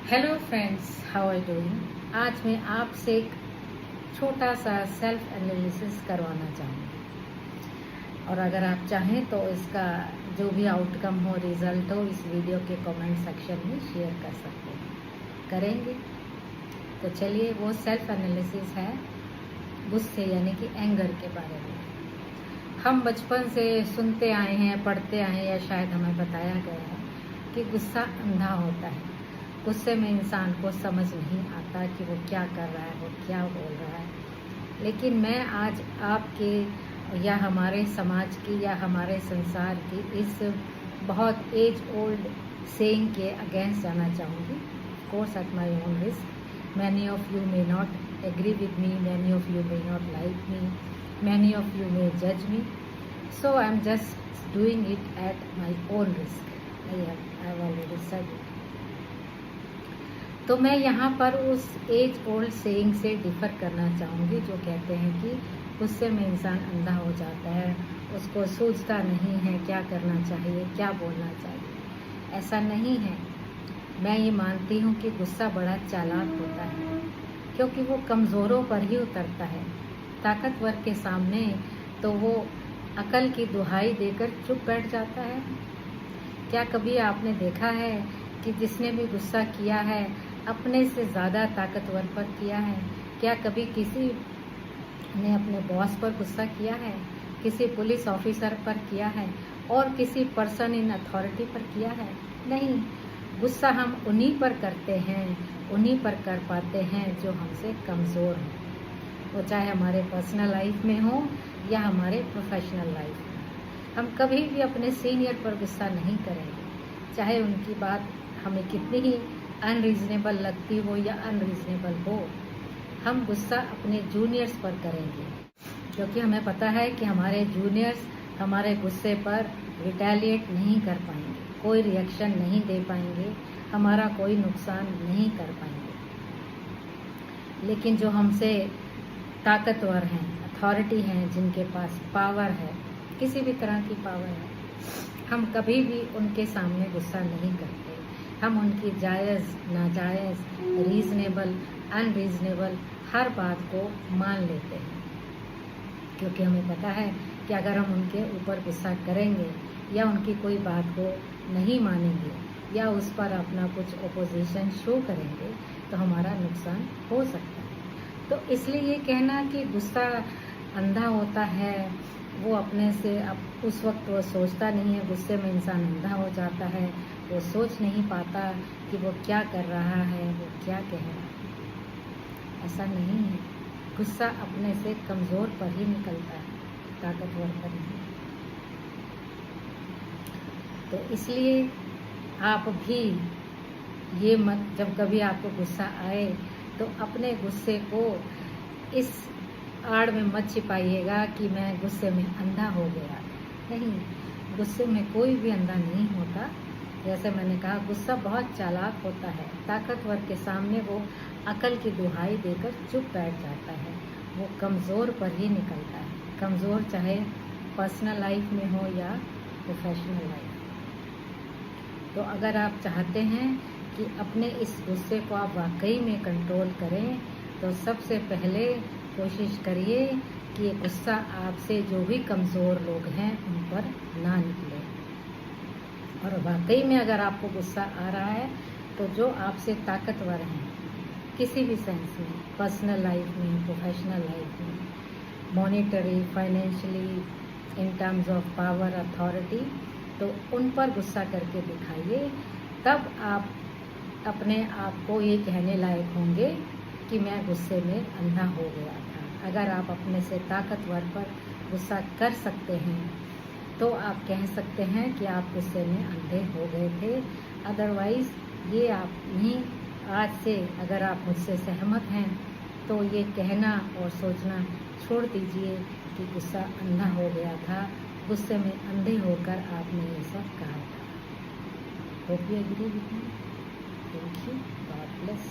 Hello friends, how are doing. आज मैं आपसे एक छोटा सा सेल्फ एनालिसिस करवाना चाहूँगी और अगर आप चाहें तो इसका जो भी आउटकम हो, रिजल्ट हो, इस वीडियो के कमेंट सेक्शन में शेयर कर सकते हैं। करेंगे तो चलिए, वो सेल्फ एनालिसिस है गुस्से यानी कि एंगर के बारे में। हम बचपन से सुनते आए हैं, पढ़ते आए हैं, या शायद हमें बताया गया है कि गुस्सा अंधा होता है। गुस्से में इंसान को समझ नहीं आता कि वो क्या कर रहा है, वो क्या बोल रहा है। लेकिन मैं आज आपके या हमारे समाज की या हमारे संसार की इस बहुत एज ओल्ड सेइंग के अगेंस्ट जाना चाहूँगी। Course at my own risk. Many of you may not agree with me, many of you may not like me, many of you may जज me, so I am just doing it at my own risk. I have already said it. तो मैं यहाँ पर उस age old saying से differ करना चाहूँगी जो कहते हैं कि गुस्से में इंसान अंधा हो जाता है, उसको सूझता नहीं है क्या करना चाहिए, क्या बोलना चाहिए। ऐसा नहीं है। मैं ये मानती हूँ कि गुस्सा बड़ा चालाक होता है, क्योंकि वो कमज़ोरों पर ही उतरता है। ताकतवर के सामने तो वो अकल की दुहाई देकर चुप बैठ जाता है। क्या कभी आपने देखा है कि जिसने भी गुस्सा किया है अपने से ज़्यादा ताकतवर पर किया है? क्या कभी किसी ने अपने बॉस पर गुस्सा किया है, किसी पुलिस ऑफिसर पर किया है और किसी पर्सन इन अथॉरिटी पर किया है? नहीं। गुस्सा हम उन्हीं पर करते हैं, उन्हीं पर कर पाते हैं जो हमसे कमज़ोर हैं। वो चाहे हमारे पर्सनल लाइफ में हो या हमारे प्रोफेशनल लाइफ में। हम कभी भी अपने सीनियर पर गुस्सा नहीं करेंगे, चाहे उनकी बात हमें कितनी ही अनरीज़नेबल लगती हो या अनरीज़नेबल हो। हम गुस्सा अपने जूनियर्स पर करेंगे, क्योंकि हमें पता है कि हमारे जूनियर्स हमारे गुस्से पर रिटेलिएट नहीं कर पाएंगे, कोई रिएक्शन नहीं दे पाएंगे, हमारा कोई नुकसान नहीं कर पाएंगे। लेकिन जो हमसे ताकतवर हैं, अथॉरिटी हैं, जिनके पास पावर है, किसी भी तरह की पावर है, हम कभी भी उनके सामने गुस्सा नहीं करते। हम उनकी जायज़, नाजायज़, रीज़नेबल, अनरीज़नेबल हर बात को मान लेते हैं, क्योंकि हमें पता है कि अगर हम उनके ऊपर गुस्सा करेंगे या उनकी कोई बात को नहीं मानेंगे या उस पर अपना कुछ ओपोजिशन शो करेंगे तो हमारा नुकसान हो सकता है। तो इसलिए ये कहना कि गुस्सा अंधा होता है, वो अपने से अब उस वक्त वो सोचता नहीं है, गुस्से में इंसान अंधा हो जाता है, वो सोच नहीं पाता कि वो क्या कर रहा है, वो क्या कह रहा है। ऐसा नहीं है। गुस्सा अपने से कमज़ोर पर ही निकलता है, ताकतवर पर नहीं। तो इसलिए आप भी ये मत, जब कभी आपको गुस्सा आए तो अपने गुस्से को इस आड़ में मत छिपाइएगा कि मैं गुस्से में अंधा हो गया। नहीं, गुस्से में कोई भी अंधा नहीं होता। जैसे मैंने कहा, गुस्सा बहुत चालाक होता है। ताकतवर के सामने वो अकल की दुहाई देकर चुप बैठ जाता है। वो कमज़ोर पर ही निकलता है, कमज़ोर चाहे पर्सनल लाइफ में हो या प्रोफेशनल लाइफ। तो अगर आप चाहते हैं कि अपने इस गुस्से को आप वाकई में कंट्रोल करें तो सबसे पहले कोशिश करिए कि ये गुस्सा आपसे जो भी कमज़ोर लोग हैं उन पर ना निकले। और वाकई में अगर आपको गुस्सा आ रहा है तो जो आपसे ताकतवर हैं किसी भी सेंस में, पर्सनल लाइफ में, प्रोफेशनल लाइफ में, monetary, financially, in terms of power, authority, तो उन पर गुस्सा करके दिखाइए। तब आप अपने आप को ये कहने लायक होंगे कि मैं गुस्से में अंधा हो गया था। अगर आप अपने से ताकतवर पर गुस्सा कर सकते हैं तो आप कह सकते हैं कि आप गुस्से में अंधे हो गए थे। अदरवाइज़ ये आप नहीं। आज से अगर आप मुझसे सहमत हैं तो ये कहना और सोचना छोड़ दीजिए कि गुस्सा अंधा हो गया था, गुस्से में अंधे होकर आपने ये सब कहा था। Hope you agree with me. Thank you. God bless.